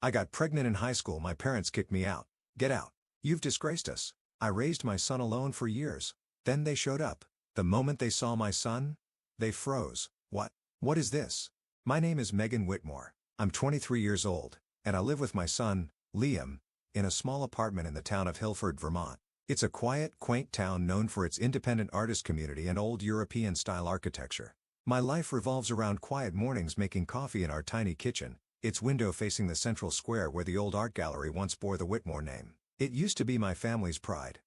I got pregnant in high school. My parents kicked me out. Get out. You've disgraced us. I raised my son alone for years. Then they showed up. The moment they saw my son, they froze. What? What is this? My name is Megan Whitmore. I'm 23 years old, and I live with my son, Liam, in a small apartment in the town of Hilford, Vermont. It's a quiet, quaint town known for its independent artist community and old European-style architecture. My life revolves around quiet mornings making coffee in our tiny kitchen, its window facing the central square where the old art gallery once bore the Whitmore name. It used to be my family's pride.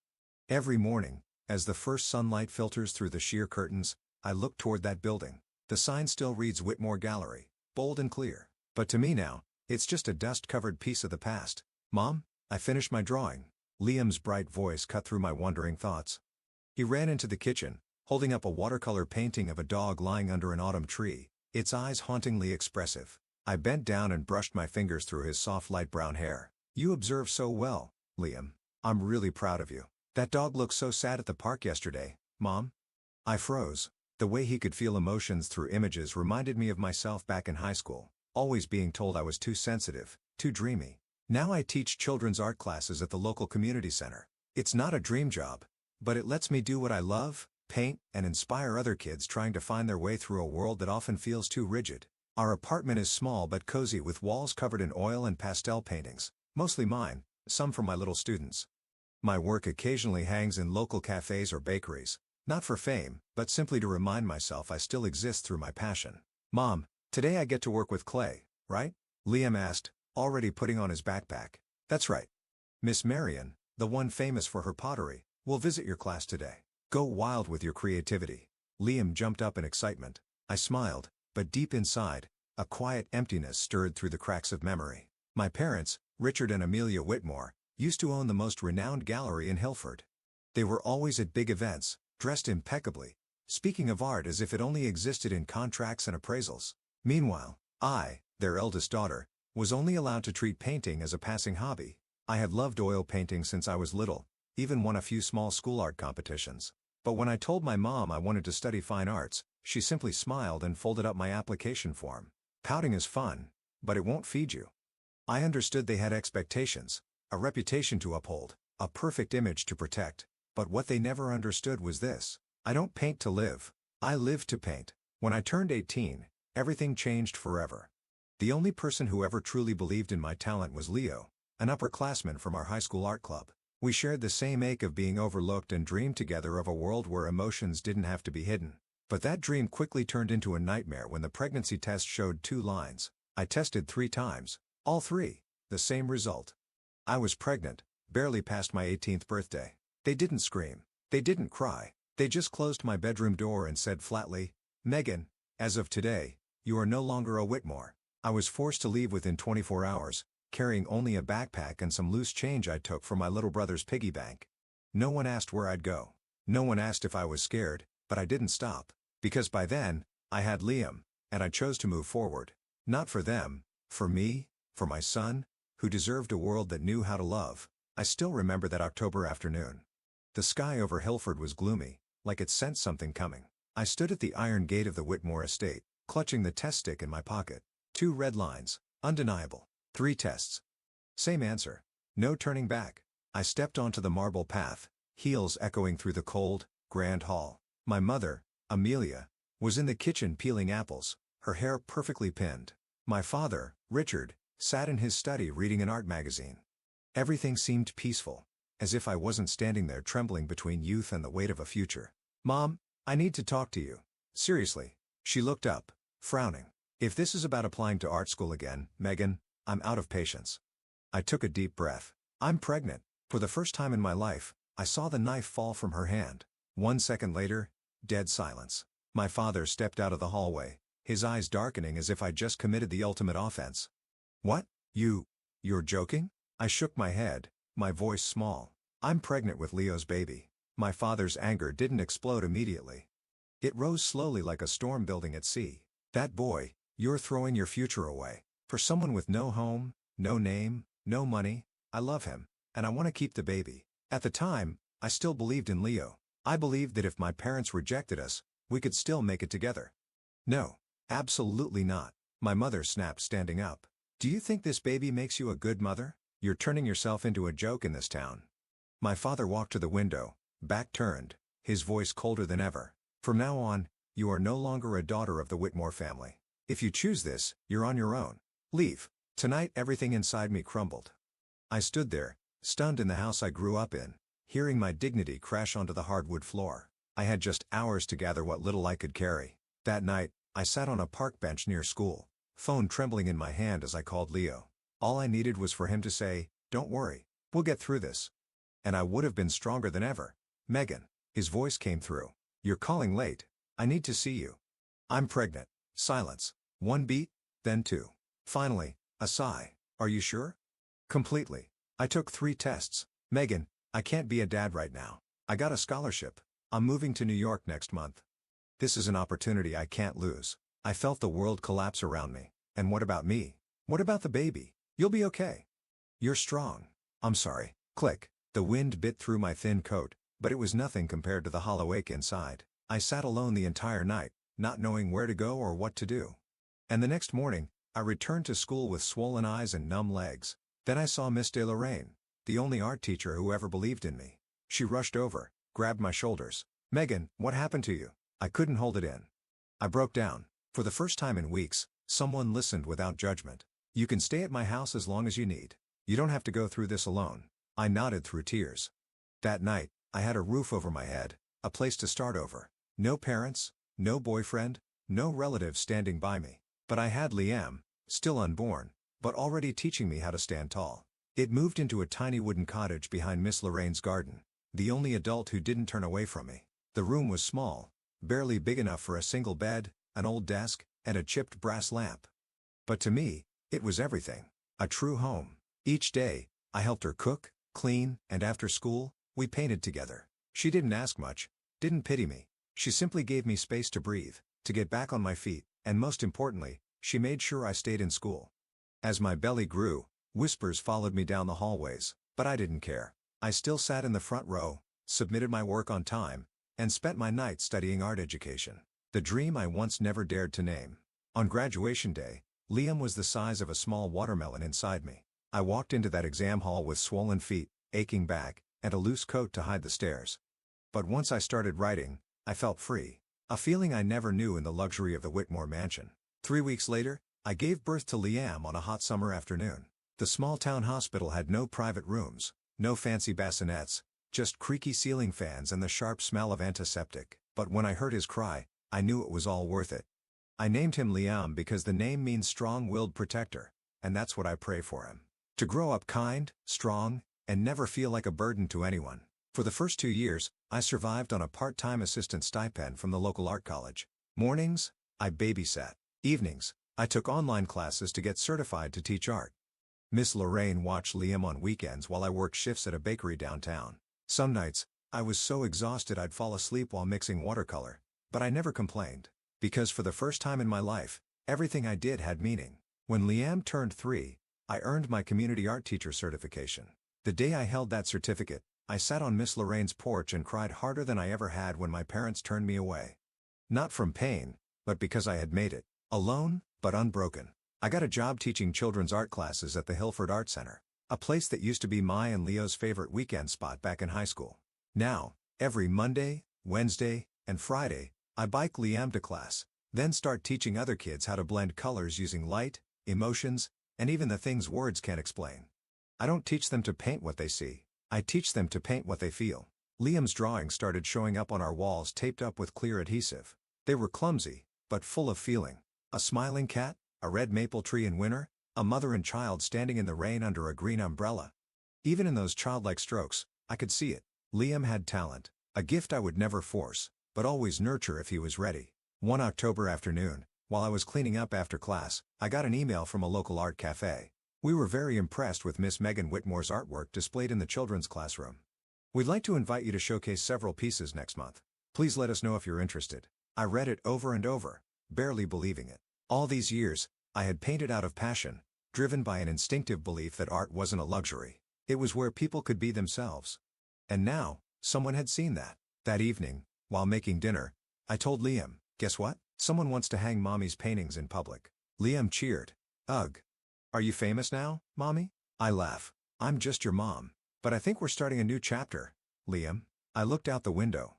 Every morning, as the first sunlight filters through the sheer curtains, I look toward that building. The sign still reads Whitmore Gallery, bold and clear. But to me now, it's just a dust-covered piece of the past. Mom, I finished my drawing. Liam's bright voice cut through my wandering thoughts. He ran into the kitchen, holding up a watercolor painting of a dog lying under an autumn tree, its eyes hauntingly expressive. I bent down and brushed my fingers through his soft light brown hair. You observe so well, Liam. I'm really proud of you. That dog looked so sad at the park yesterday, Mom. I froze. The way he could feel emotions through images reminded me of myself back in high school, always being told I was too sensitive, too dreamy. Now I teach children's art classes at the local community center. It's not a dream job, but it lets me do what I love, paint, and inspire other kids trying to find their way through a world that often feels too rigid. Our apartment is small but cozy with walls covered in oil and pastel paintings, mostly mine, some from my little students. My work occasionally hangs in local cafes or bakeries, not for fame, but simply to remind myself I still exist through my passion. Mom, today I get to work with clay, right? Liam asked, already putting on his backpack. That's right. Miss Marion, the one famous for her pottery, will visit your class today. Go wild with your creativity. Liam jumped up in excitement. I smiled, but deep inside, a quiet emptiness stirred through the cracks of memory. My parents, Richard and Amelia Whitmore, used to own the most renowned gallery in Hilford. They were always at big events, dressed impeccably, speaking of art as if it only existed in contracts and appraisals. Meanwhile, I, their eldest daughter, was only allowed to treat painting as a passing hobby. I had loved oil painting since I was little, even won a few small school art competitions. But when I told my mom I wanted to study fine arts, she simply smiled and folded up my application form. Pouting is fun, but it won't feed you. I understood they had expectations, a reputation to uphold, a perfect image to protect. But what they never understood was this: I don't paint to live, I live to paint. When I turned 18, everything changed forever. The only person who ever truly believed in my talent was Leo, an upperclassman from our high school art club. We shared the same ache of being overlooked and dreamed together of a world where emotions didn't have to be hidden. But that dream quickly turned into a nightmare when the pregnancy test showed 2 lines. I tested 3 times, all 3, the same result. I was pregnant, barely past my 18th birthday. They didn't scream. They didn't cry. They just closed my bedroom door and said flatly, Megan, as of today, you are no longer a Whitmore. I was forced to leave within 24 hours, carrying only a backpack and some loose change I took from my little brother's piggy bank. No one asked where I'd go. No one asked if I was scared, but I didn't stop. Because by then, I had Liam, and I chose to move forward. Not for them, for me, for my son, who deserved a world that knew how to love. I still remember that October afternoon. The sky over Hilford was gloomy, like it sensed something coming. I stood at the iron gate of the Whitmore estate, clutching the test stick in my pocket. 2 red lines, undeniable. 3 tests. Same answer. No turning back. I stepped onto the marble path, heels echoing through the cold, grand hall. My mother, Amelia, was in the kitchen peeling apples, her hair perfectly pinned. My father, Richard, sat in his study reading an art magazine. Everything seemed peaceful, as if I wasn't standing there trembling between youth and the weight of a future. Mom, I need to talk to you. Seriously. She looked up, frowning. If this is about applying to art school again, Megan, I'm out of patience. I took a deep breath. I'm pregnant. For the first time in my life, I saw the knife fall from her hand. 1 second later, dead silence. My father stepped out of the hallway, his eyes darkening as if I'd just committed the ultimate offense. What? You're joking? I shook my head, my voice small. I'm pregnant with Leo's baby. My father's anger didn't explode immediately. It rose slowly like a storm building at sea. That boy, you're throwing your future away. For someone with no home, no name, no money. I love him, and I want to keep the baby. At the time, I still believed in Leo. I believed that if my parents rejected us, we could still make it together. No, absolutely not, my mother snapped, standing up. Do you think this baby makes you a good mother? You're turning yourself into a joke in this town. My father walked to the window, back turned, his voice colder than ever. From now on, you are no longer a daughter of the Whitmore family. If you choose this, you're on your own. Leave. Tonight everything inside me crumbled. I stood there, stunned in the house I grew up in, hearing my dignity crash onto the hardwood floor. I had just hours to gather what little I could carry. That night, I sat on a park bench near school, phone trembling in my hand as I called Leo. All I needed was for him to say, "Don't worry, we'll get through this." And I would have been stronger than ever. "Megan." His voice came through. "You're calling late. I need to see you." "I'm pregnant." Silence. One beat, then two. Finally, a sigh. "Are you sure?" "Completely. I took 3 tests. Megan, I can't be a dad right now. I got a scholarship. I'm moving to New York next month. This is an opportunity I can't lose." I felt the world collapse around me. "And what about me? What about the baby? You'll be okay. You're strong." "I'm sorry." Click. The wind bit through my thin coat, but it was nothing compared to the hollow ache inside. I sat alone the entire night, not knowing where to go or what to do. And the next morning, I returned to school with swollen eyes and numb legs. Then I saw Miss De Lorraine, the only art teacher who ever believed in me. She rushed over, grabbed my shoulders. "Megan, what happened to you?" I couldn't hold it in. I broke down. For the first time in weeks, someone listened without judgment. "You can stay at my house as long as you need. You don't have to go through this alone." I nodded through tears. That night, I had a roof over my head, a place to start over. No parents, no boyfriend, no relatives standing by me. But I had Liam, still unborn, but already teaching me how to stand tall. It moved into a tiny wooden cottage behind Miss Lorraine's garden, the only adult who didn't turn away from me. The room was small, barely big enough for a single bed, an old desk, and a chipped brass lamp. But to me, it was everything. A true home. Each day, I helped her cook, clean, and after school, we painted together. She didn't ask much, didn't pity me. She simply gave me space to breathe, to get back on my feet, and most importantly, she made sure I stayed in school. As my belly grew, whispers followed me down the hallways, but I didn't care. I still sat in the front row, submitted my work on time, and spent my nights studying art education. The dream I once never dared to name. On graduation day, Liam was the size of a small watermelon inside me. I walked into that exam hall with swollen feet, aching back, and a loose coat to hide the stares. But once I started writing, I felt free. A feeling I never knew in the luxury of the Whitmore mansion. 3 weeks later, I gave birth to Liam on a hot summer afternoon. The small town hospital had no private rooms, no fancy bassinets, just creaky ceiling fans and the sharp smell of antiseptic. But when I heard his cry, I knew it was all worth it. I named him Liam because the name means strong-willed protector, and that's what I pray for him. To grow up kind, strong, and never feel like a burden to anyone. For the first 2 years, I survived on a part-time assistant stipend from the local art college. Mornings, I babysat. Evenings, I took online classes to get certified to teach art. Miss Lorraine watched Liam on weekends while I worked shifts at a bakery downtown. Some nights, I was so exhausted I'd fall asleep while mixing watercolor, but I never complained. Because for the first time in my life, everything I did had meaning. When Liam turned 3, I earned my community art teacher certification. The day I held that certificate, I sat on Miss Lorraine's porch and cried harder than I ever had when my parents turned me away. Not from pain, but because I had made it. Alone, but unbroken. I got a job teaching children's art classes at the Hilford Art Center, a place that used to be my and Leo's favorite weekend spot back in high school. Now, every Monday, Wednesday, and Friday, I bike Liam to class, then start teaching other kids how to blend colors using light, emotions, and even the things words can't explain. I don't teach them to paint what they see, I teach them to paint what they feel. Liam's drawings started showing up on our walls taped up with clear adhesive. They were clumsy, but full of feeling. A smiling cat, a red maple tree in winter, a mother and child standing in the rain under a green umbrella. Even in those childlike strokes, I could see it. Liam had talent, a gift I would never force, but always nurture if he was ready. One October afternoon, while I was cleaning up after class, I got an email from a local art cafe. We were very impressed with Miss Megan Whitmore's artwork displayed in the children's classroom. We'd like to invite you to showcase several pieces next month. Please let us know if you're interested. I read it over and over, barely believing it. All these years, I had painted out of passion, driven by an instinctive belief that art wasn't a luxury. It was where people could be themselves. And now, someone had seen that. That evening, while making dinner, I told Liam, "Guess what? Someone wants to hang Mommy's paintings in public." Liam cheered. "Ugh. Are you famous now, Mommy? I laugh. I'm just your mom. But I think we're starting a new chapter, Liam. I looked out the window.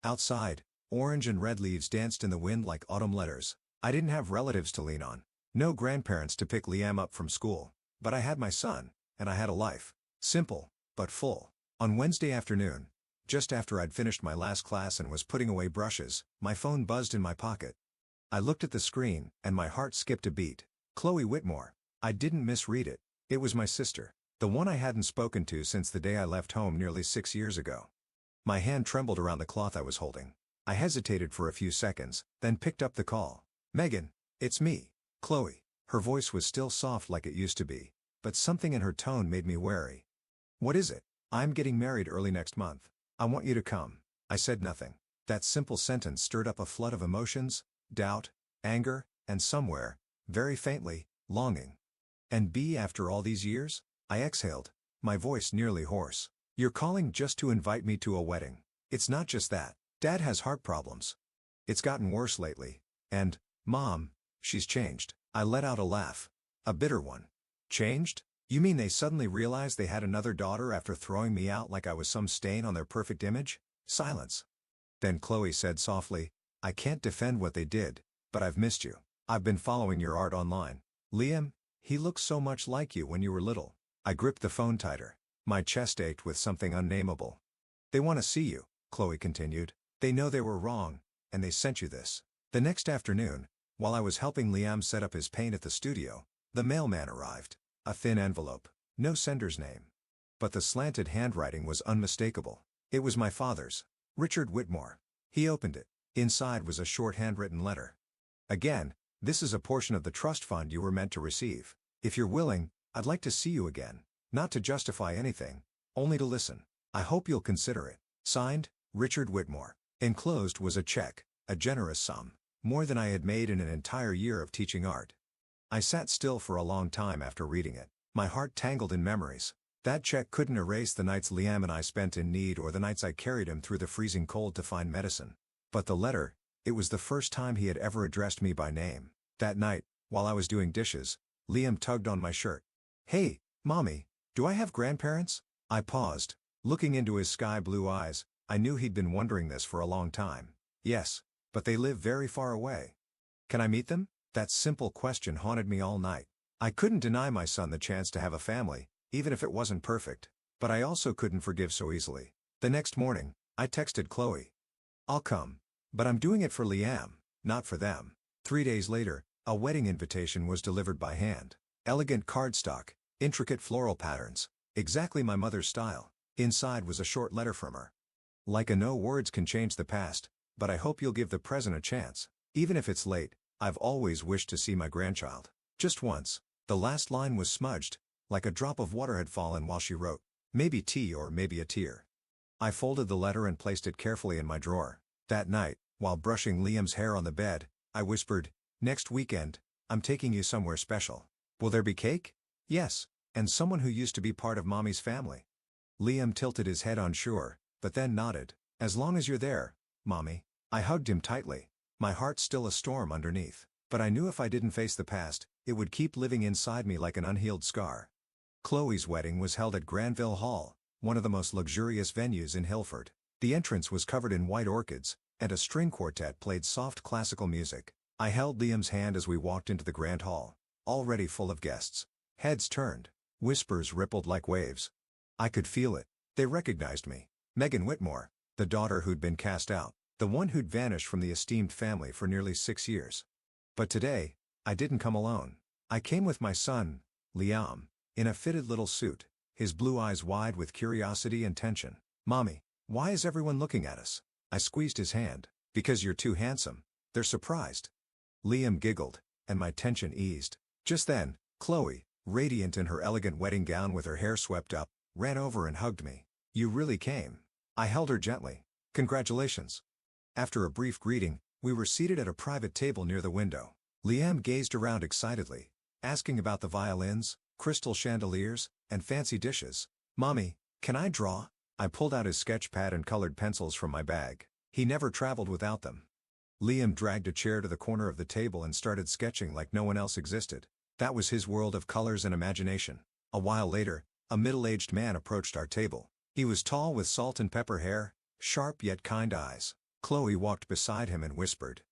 Outside, orange and red leaves danced in the wind like autumn letters. I didn't have relatives to lean on. No grandparents to pick Liam up from school. But I had my son, and I had a life. Simple, but full. On Wednesday afternoon, just after I'd finished my last class and was putting away brushes, my phone buzzed in my pocket. I looked at the screen, and my heart skipped a beat. Chloe Whitmore. I didn't misread it. It was my sister. The one I hadn't spoken to since the day I left home nearly 6 years ago. My hand trembled around the cloth I was holding. I hesitated for a few seconds, then picked up the call. Megan, it's me, Chloe. Her voice was still soft like it used to be, but something in her tone made me wary. What is it? I'm getting married early next month. I want you to come. I said nothing. That simple sentence stirred up a flood of emotions, doubt, anger, and somewhere, very faintly, longing. And after all these years? I exhaled, my voice nearly hoarse. You're calling just to invite me to a wedding. It's not just that. Dad has heart problems. It's gotten worse lately. And, Mom, she's changed. I let out a laugh. A bitter one. Changed? You mean they suddenly realized they had another daughter after throwing me out like I was some stain on their perfect image? Silence. Then Chloe said softly, I can't defend what they did, but I've missed you. I've been following your art online. Liam, he looks so much like you when you were little. I gripped the phone tighter. My chest ached with something unnameable. They want to see you, Chloe continued. They know they were wrong, and they sent you this. The next afternoon, while I was helping Liam set up his paint at the studio, the mailman arrived. A thin envelope. No sender's name. But the slanted handwriting was unmistakable. It was my father's. Richard Whitmore. He opened it. Inside was a short handwritten letter. Again, this is a portion of the trust fund you were meant to receive. If you're willing, I'd like to see you again. Not to justify anything, only to listen. I hope you'll consider it. Signed, Richard Whitmore. Enclosed was a check, a generous sum, more than I had made in an entire year of teaching art. I sat still for a long time after reading it, my heart tangled in memories. That check couldn't erase the nights Liam and I spent in need or the nights I carried him through the freezing cold to find medicine. But the letter, it was the first time he had ever addressed me by name. That night, while I was doing dishes, Liam tugged on my shirt. Hey, Mommy, do I have grandparents? I paused. Looking into his sky-blue eyes, I knew he'd been wondering this for a long time. Yes, but they live very far away. Can I meet them? That simple question haunted me all night. I couldn't deny my son the chance to have a family, even if it wasn't perfect. But I also couldn't forgive so easily. The next morning, I texted Chloe. I'll come. But I'm doing it for Liam, not for them. 3 days later, a wedding invitation was delivered by hand. Elegant cardstock, intricate floral patterns, exactly my mother's style. Inside was a short letter from her. Like no words can change the past, but I hope you'll give the present a chance. Even if it's late, I've always wished to see my grandchild. Just once. The last line was smudged, like a drop of water had fallen while she wrote. Maybe tea or maybe a tear. I folded the letter and placed it carefully in my drawer. That night, while brushing Liam's hair on the bed, I whispered, next weekend, I'm taking you somewhere special. Will there be cake? Yes, and someone who used to be part of Mommy's family. Liam tilted his head unsure, but then nodded. As long as you're there, Mommy. I hugged him tightly. My heart still a storm underneath, but I knew if I didn't face the past, it would keep living inside me like an unhealed scar. Chloe's wedding was held at Granville Hall, one of the most luxurious venues in Hilford. The entrance was covered in white orchids, and a string quartet played soft classical music. I held Liam's hand as we walked into the grand hall, already full of guests. Heads turned. Whispers rippled like waves. I could feel it. They recognized me. Megan Whitmore, the daughter who'd been cast out. The one who'd vanished from the esteemed family for nearly 6 years. But today, I didn't come alone. I came with my son, Liam, in a fitted little suit, his blue eyes wide with curiosity and tension. Mommy, why is everyone looking at us? I squeezed his hand. Because you're too handsome. They're surprised. Liam giggled, and my tension eased. Just then, Chloe, radiant in her elegant wedding gown with her hair swept up, ran over and hugged me. You really came. I held her gently. Congratulations. After a brief greeting, we were seated at a private table near the window. Liam gazed around excitedly, asking about the violins, crystal chandeliers, and fancy dishes. Mommy, can I draw? I pulled out his sketch pad and colored pencils from my bag. He never traveled without them. Liam dragged a chair to the corner of the table and started sketching like no one else existed. That was his world of colors and imagination. A while later, a middle-aged man approached our table. He was tall with salt and pepper hair, sharp yet kind eyes. Chloe walked beside him and whispered,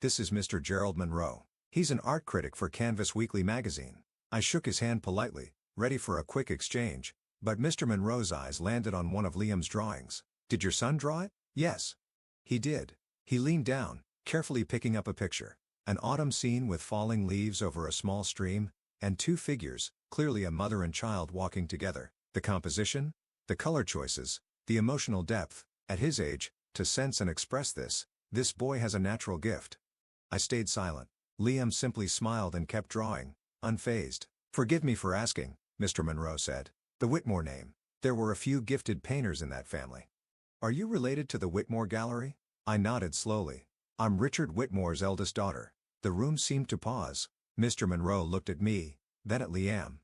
"This is Mr. Gerald Monroe. He's an art critic for Canvas Weekly magazine." I shook his hand politely, ready for a quick exchange, but Mr. Monroe's eyes landed on one of Liam's drawings. "Did your son draw it?" "Yes. He did." He leaned down, carefully picking up a picture. An autumn scene with falling leaves over a small stream, and two figures, clearly a mother and child walking together. The composition, the color choices, the emotional depth. At his age, to sense and express this boy has a natural gift. I stayed silent. Liam simply smiled and kept drawing, unfazed. "Forgive me for asking," Mr. Monroe said. "The Whitmore name. There were a few gifted painters in that family. Are you related to the Whitmore Gallery?" I nodded slowly. "I'm Richard Whitmore's eldest daughter." The room seemed to pause. Mr. Monroe looked at me, then at Liam.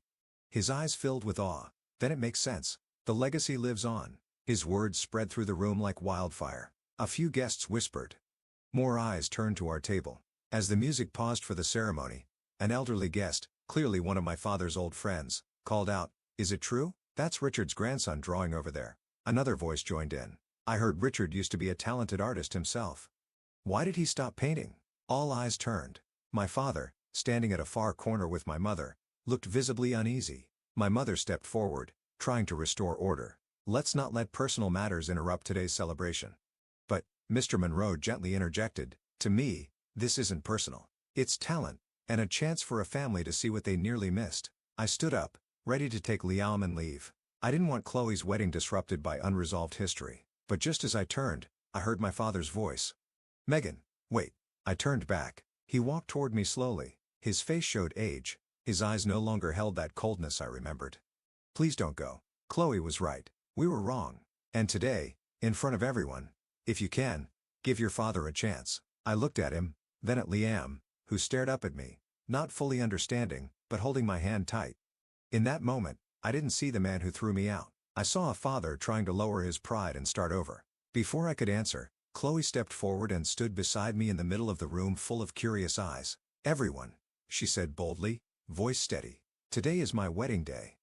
His eyes filled with awe. "Then it makes sense. The legacy lives on." His words spread through the room like wildfire. A few guests whispered. More eyes turned to our table. As the music paused for the ceremony, an elderly guest, clearly one of my father's old friends, called out, "Is it true? That's Richard's grandson drawing over there." Another voice joined in. "I heard Richard used to be a talented artist himself. Why did he stop painting?" All eyes turned. My father, standing at a far corner with my mother, looked visibly uneasy. My mother stepped forward, trying to restore order. "Let's not let personal matters interrupt today's celebration." "But," Mr. Monroe gently interjected, "to me, this isn't personal. It's talent, and a chance for a family to see what they nearly missed." I stood up, ready to take Liam and leave. I didn't want Chloe's wedding disrupted by unresolved history. But just as I turned, I heard my father's voice. "Megan, wait." I turned back. He walked toward me slowly. His face showed age. His eyes no longer held that coldness I remembered. "Please don't go." Chloe was right. We were wrong. And today, in front of everyone, if you can, give your father a chance. I looked at him, then at Liam, who stared up at me, not fully understanding, but holding my hand tight. In that moment, I didn't see the man who threw me out. I saw a father trying to lower his pride and start over. Before I could answer, Chloe stepped forward and stood beside me in the middle of the room full of curious eyes. "Everyone," she said boldly, voice steady. "Today is my wedding day.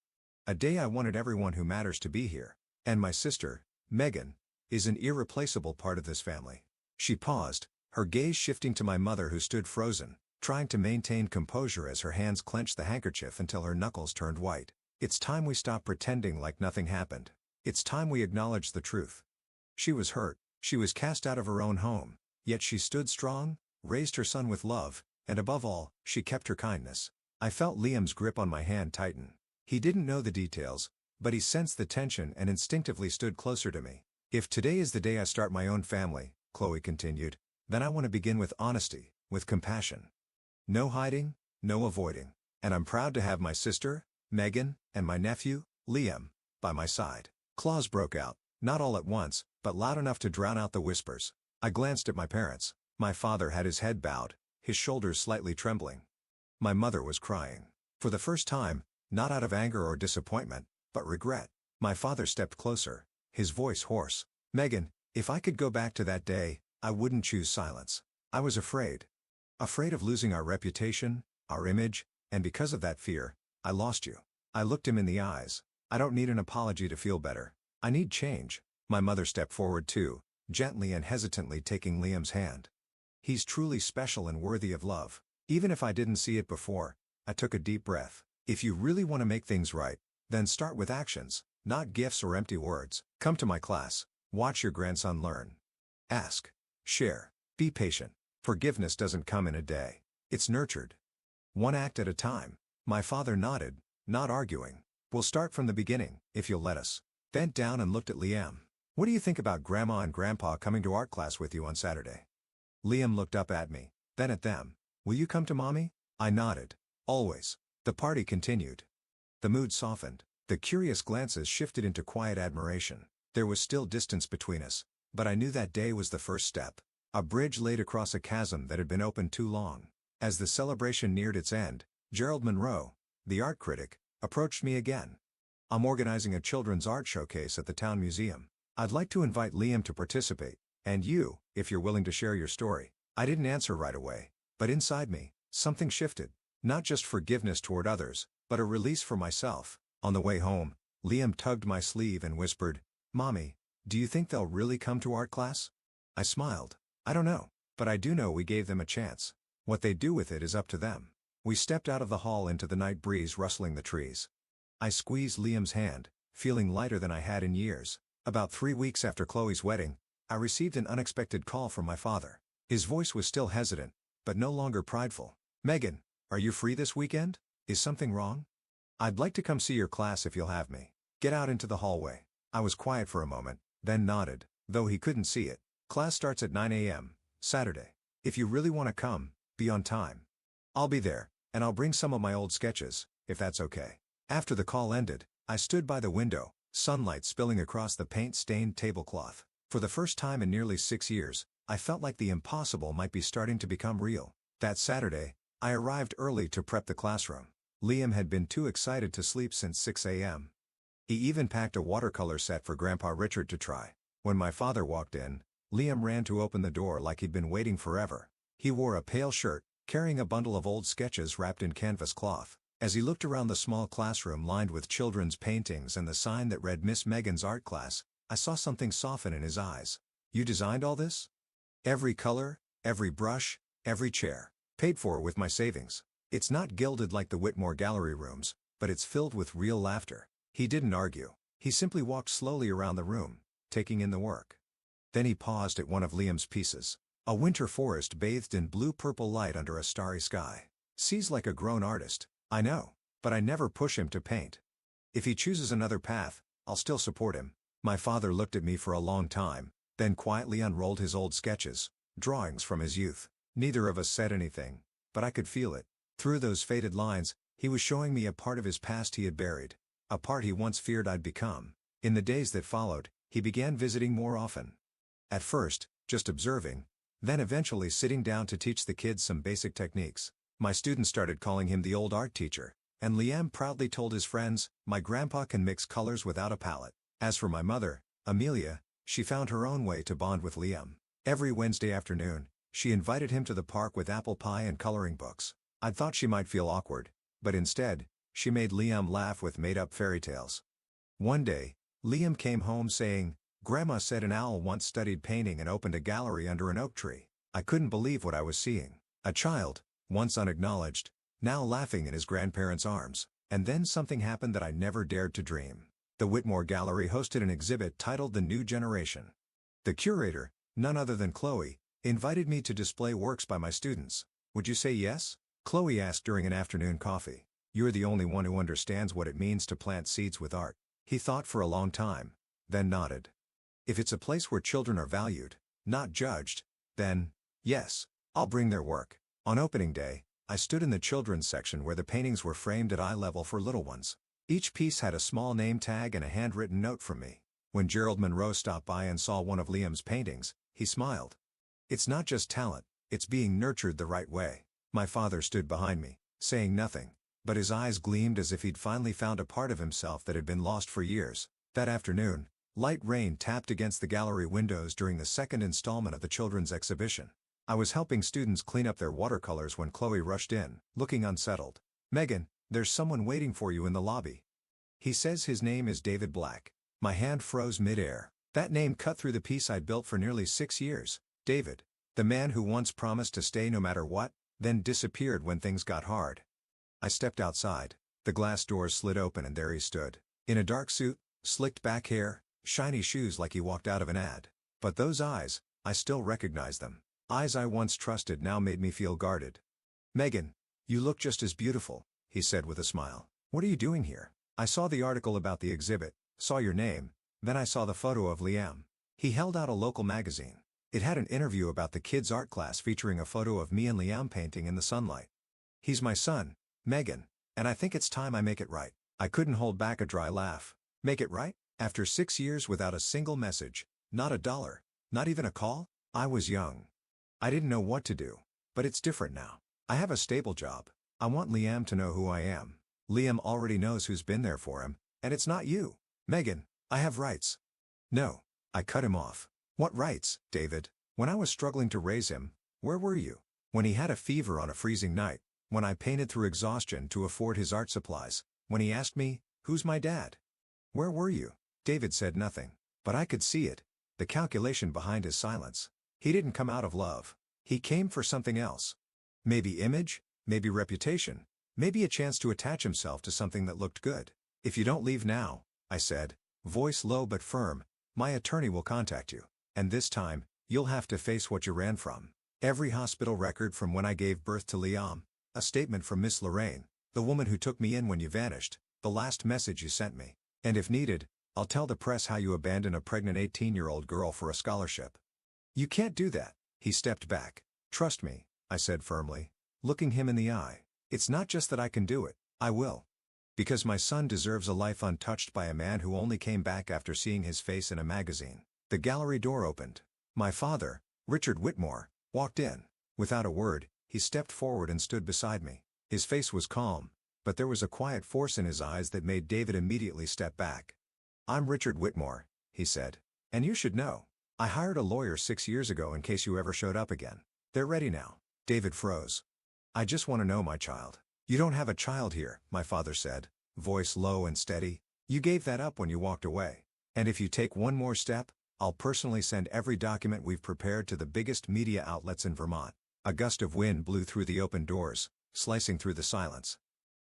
A day I wanted everyone who matters to be here. And my sister, Megan, is an irreplaceable part of this family." She paused, her gaze shifting to my mother who stood frozen, trying to maintain composure as her hands clenched the handkerchief until her knuckles turned white. "It's time we stop pretending like nothing happened. It's time we acknowledge the truth." She was hurt. She was cast out of her own home, yet she stood strong, raised her son with love, and above all, she kept her kindness. I felt Liam's grip on my hand tighten. He didn't know the details, but he sensed the tension and instinctively stood closer to me. "If today is the day I start my own family," Chloe continued, "then I want to begin with honesty, with compassion. No hiding, no avoiding. And I'm proud to have my sister, Megan, and my nephew, Liam, by my side." Claws broke out, not all at once, but loud enough to drown out the whispers. I glanced at my parents. My father had his head bowed, his shoulders slightly trembling. My mother was crying. For the first time, not out of anger or disappointment, but regret. My father stepped closer, his voice hoarse. "Megan, if I could go back to that day, I wouldn't choose silence. I was afraid. Afraid of losing our reputation, our image, and because of that fear, I lost you." I looked him in the eyes. "I don't need an apology to feel better. I need change." My mother stepped forward too, gently and hesitantly taking Liam's hand. "He's truly special and worthy of love." Even if I didn't see it before, I took a deep breath. "If you really want to make things right, then start with actions, not gifts or empty words. Come to my class, watch your grandson learn. Ask, share, be patient. Forgiveness doesn't come in a day. It's nurtured. One act at a time." My father nodded, not arguing. "We'll start from the beginning, if you'll let us." Bent down and looked at Liam. "What do you think about Grandma and Grandpa coming to art class with you on Saturday?" Liam looked up at me, then at them. "Will you come to Mommy?" I nodded. "Always." The party continued. The mood softened. The curious glances shifted into quiet admiration. There was still distance between us, but I knew that day was the first step. A bridge laid across a chasm that had been open too long. As the celebration neared its end, Gerald Monroe, the art critic, approached me again. "I'm organizing a children's art showcase at the town museum. I'd like to invite Liam to participate, and you, if you're willing to share your story." I didn't answer right away, but inside me, something shifted. Not just forgiveness toward others, but a release for myself. On the way home, Liam tugged my sleeve and whispered, "Mommy, do you think they'll really come to art class?" I smiled. "I don't know, but I do know we gave them a chance. What they do with it is up to them." We stepped out of the hall into the night breeze rustling the trees. I squeezed Liam's hand, feeling lighter than I had in years. About 3 weeks after Chloe's wedding, I received an unexpected call from my father. His voice was still hesitant, but no longer prideful. "Megan, are you free this weekend? Is something wrong? I'd like to come see your class if you'll have me. Get out into the hallway." I was quiet for a moment, then nodded, though he couldn't see it. "Class starts at 9 a.m., Saturday. If you really want to come, be on time. I'll be there, and I'll bring some of my old sketches, if that's okay." After the call ended, I stood by the window, sunlight spilling across the paint-stained tablecloth. For the first time in nearly 6 years, I felt like the impossible might be starting to become real. That Saturday, I arrived early to prep the classroom. Liam had been too excited to sleep since 6 a.m. He even packed a watercolor set for Grandpa Richard to try. When my father walked in, Liam ran to open the door like he'd been waiting forever. He wore a pale shirt, carrying a bundle of old sketches wrapped in canvas cloth. As he looked around the small classroom lined with children's paintings and the sign that read Miss Megan's art class, I saw something soften in his eyes. "You designed all this? Every color, every brush, every chair. Paid for with my savings. It's not gilded like the Whitmore Gallery rooms, but it's filled with real laughter." He didn't argue. He simply walked slowly around the room, taking in the work. Then he paused at one of Liam's pieces. A winter forest bathed in blue-purple light under a starry sky. "Sees like a grown artist. I know, but I never push him to paint. If he chooses another path, I'll still support him." My father looked at me for a long time, then quietly unrolled his old sketches, drawings from his youth. Neither of us said anything, but I could feel it. Through those faded lines, he was showing me a part of his past he had buried, a part he once feared I'd become. In the days that followed, he began visiting more often. At first, just observing, then eventually sitting down to teach the kids some basic techniques. My students started calling him the old art teacher, and Liam proudly told his friends, "My grandpa can mix colors without a palette." As for my mother, Amelia, she found her own way to bond with Liam. Every Wednesday afternoon, she invited him to the park with apple pie and coloring books. I'd thought she might feel awkward, but instead, she made Liam laugh with made-up fairy tales. One day, Liam came home saying, "Grandma said an owl once studied painting and opened a gallery under an oak tree." I couldn't believe what I was seeing. A child, once unacknowledged, now laughing in his grandparents' arms. And then something happened that I never dared to dream. The Whitmore Gallery hosted an exhibit titled The New Generation. The curator, none other than Chloe, invited me to display works by my students. "Would you say yes?" Chloe asked during an afternoon coffee. "You're the only one who understands what it means to plant seeds with art." He thought for a long time, then nodded. "If it's a place where children are valued, not judged, then, yes, I'll bring their work." On opening day, I stood in the children's section where the paintings were framed at eye level for little ones. Each piece had a small name tag and a handwritten note from me. When Gerald Monroe stopped by and saw one of Liam's paintings, he smiled. "It's not just talent, it's being nurtured the right way." My father stood behind me, saying nothing, but his eyes gleamed as if he'd finally found a part of himself that had been lost for years. That afternoon, light rain tapped against the gallery windows during the second installment of the children's exhibition. I was helping students clean up their watercolors when Chloe rushed in, looking unsettled. "Megan, there's someone waiting for you in the lobby. He says his name is David Black." My hand froze mid-air. That name cut through the piece I'd built for nearly 6 years. David, the man who once promised to stay no matter what, then disappeared when things got hard. I stepped outside. The glass doors slid open and there he stood. In a dark suit, slicked back hair, shiny shoes like he walked out of an ad. But those eyes, I still recognized them. Eyes I once trusted now made me feel guarded. "Megan, you look just as beautiful," he said with a smile. "What are you doing here?" "I saw the article about the exhibit, saw your name, then I saw the photo of Liam." He held out a local magazine. It had an interview about the kids' art class featuring a photo of me and Liam painting in the sunlight. "He's my son, Megan, and I think it's time I make it right." I couldn't hold back a dry laugh. "Make it right? After 6 years without a single message, not a dollar, not even a call?" I was young. I didn't know what to do. But it's different now. I have a stable job. I want Liam to know who I am. Liam already knows who's been there for him, and it's not you. "Megan, I have rights." "No." I cut him off. "What rights, David? When I was struggling to raise him, where were you? When he had a fever on a freezing night, when I painted through exhaustion to afford his art supplies, when he asked me, "Who's my dad? Where were you?" David said nothing, but I could see it, the calculation behind his silence. He didn't come out of love. He came for something else. Maybe image, maybe reputation, maybe a chance to attach himself to something that looked good. "If you don't leave now," I said, voice low but firm, "my attorney will contact you. And this time, you'll have to face what you ran from. Every hospital record from when I gave birth to Liam, a statement from Miss Lorraine, the woman who took me in when you vanished, the last message you sent me. And if needed, I'll tell the press how you abandoned a pregnant 18-year-old girl for a scholarship." "You can't do that." He stepped back. "Trust me," I said firmly, looking him in the eye. "It's not just that I can do it, I will. Because my son deserves a life untouched by a man who only came back after seeing his face in a magazine." The gallery door opened. My father, Richard Whitmore, walked in. Without a word, he stepped forward and stood beside me. His face was calm, but there was a quiet force in his eyes that made David immediately step back. "I'm Richard Whitmore," he said. "And you should know. I hired a lawyer 6 years ago in case you ever showed up again. They're ready now." David froze. "I just want to know my child." "You don't have a child here," my father said, voice low and steady. "You gave that up when you walked away. And if you take one more step, I'll personally send every document we've prepared to the biggest media outlets in Vermont." A gust of wind blew through the open doors, slicing through the silence.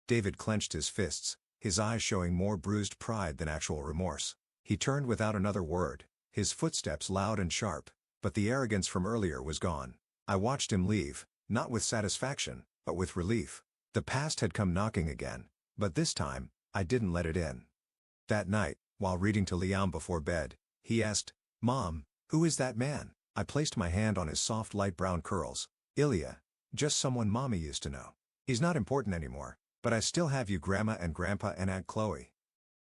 David clenched his fists, his eyes showing more bruised pride than actual remorse. He turned without another word, his footsteps loud and sharp, but the arrogance from earlier was gone. I watched him leave, not with satisfaction, but with relief. The past had come knocking again, but this time, I didn't let it in. That night, while reading to Liam before bed, he asked, "Mom, who is that man?" I placed my hand on his soft light brown curls. "Ilya, just someone Mommy used to know. He's not important anymore, but I still have you, Grandma and Grandpa and Aunt Chloe.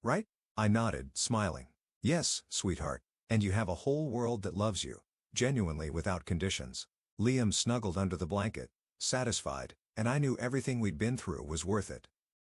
Right?" I nodded, smiling. "Yes, sweetheart, and you have a whole world that loves you, genuinely without conditions." Liam snuggled under the blanket, satisfied, and I knew everything we'd been through was worth it.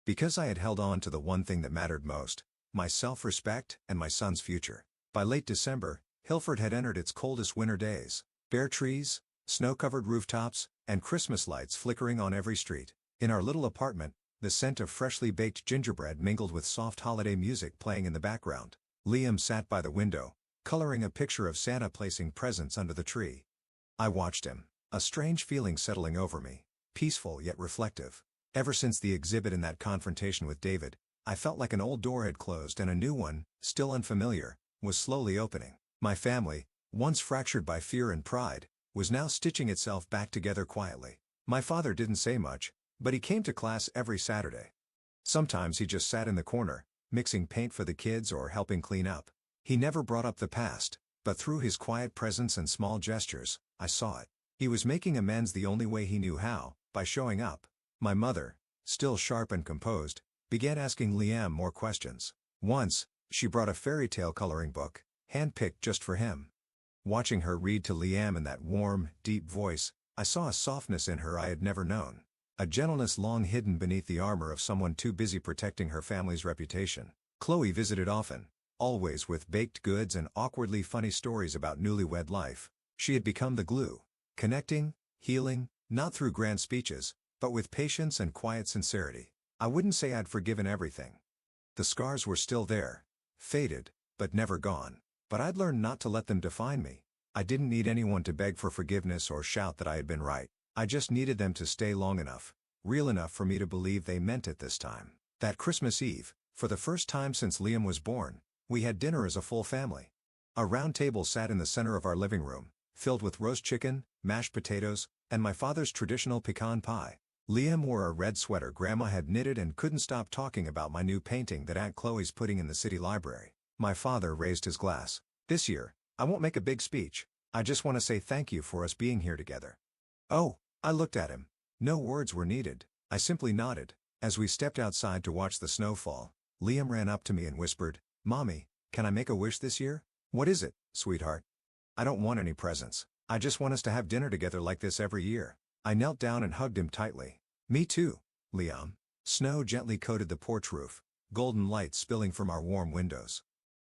Because I had held on to the one thing that mattered most, my self-respect and my son's future. By late December, Hilford had entered its coldest winter days. Bare trees, snow-covered rooftops, and Christmas lights flickering on every street. In our little apartment, the scent of freshly baked gingerbread mingled with soft holiday music playing in the background. Liam sat by the window, coloring a picture of Santa placing presents under the tree. I watched him, a strange feeling settling over me, peaceful yet reflective. Ever since the exhibit and that confrontation with David, I felt like an old door had closed and a new one, still unfamiliar, was slowly opening. My family, once fractured by fear and pride, was now stitching itself back together quietly. My father didn't say much, but he came to class every Saturday. Sometimes he just sat in the corner, mixing paint for the kids or helping clean up. He never brought up the past, but through his quiet presence and small gestures, I saw it. He was making amends the only way he knew how, by showing up. My mother, still sharp and composed, began asking Liam more questions. Once, she brought a fairy tale coloring book, hand-picked just for him. Watching her read to Liam in that warm, deep voice, I saw a softness in her I had never known. A gentleness long hidden beneath the armor of someone too busy protecting her family's reputation. Chloe visited often, always with baked goods and awkwardly funny stories about newlywed life. She had become the glue, connecting, healing, not through grand speeches, but with patience and quiet sincerity. I wouldn't say I'd forgiven everything. The scars were still there, faded, but never gone. But I'd learned not to let them define me. I didn't need anyone to beg for forgiveness or shout that I had been right. I just needed them to stay long enough, real enough for me to believe they meant it this time. That Christmas Eve, for the first time since Liam was born, we had dinner as a full family. A round table sat in the center of our living room, filled with roast chicken, mashed potatoes, and my father's traditional pecan pie. Liam wore a red sweater Grandma had knitted and couldn't stop talking about my new painting that Aunt Chloe's putting in the city library. My father raised his glass. "This year, I won't make a big speech. I just want to say thank you for us being here together." "Oh," I looked at him. No words were needed. I simply nodded. As we stepped outside to watch the snow fall, Liam ran up to me and whispered, "Mommy, can I make a wish this year?" "What is it, sweetheart?" "I don't want any presents. I just want us to have dinner together like this every year." I knelt down and hugged him tightly. "Me too, Liam." Snow gently coated the porch roof, golden light spilling from our warm windows.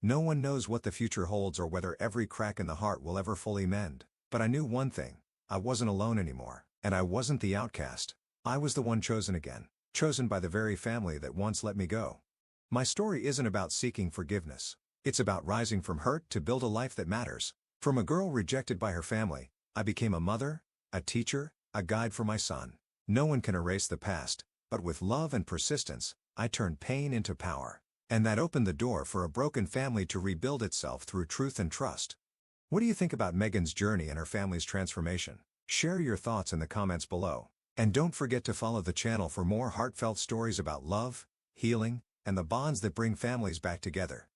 No one knows what the future holds or whether every crack in the heart will ever fully mend. But I knew one thing, I wasn't alone anymore, and I wasn't the outcast. I was the one chosen again, chosen by the very family that once let me go. My story isn't about seeking forgiveness. It's about rising from hurt to build a life that matters. From a girl rejected by her family, I became a mother, a teacher, a guide for my son. No one can erase the past, but with love and persistence, I turned pain into power. And that opened the door for a broken family to rebuild itself through truth and trust. What do you think about Megan's journey and her family's transformation? Share your thoughts in the comments below. And don't forget to follow the channel for more heartfelt stories about love, healing, and the bonds that bring families back together.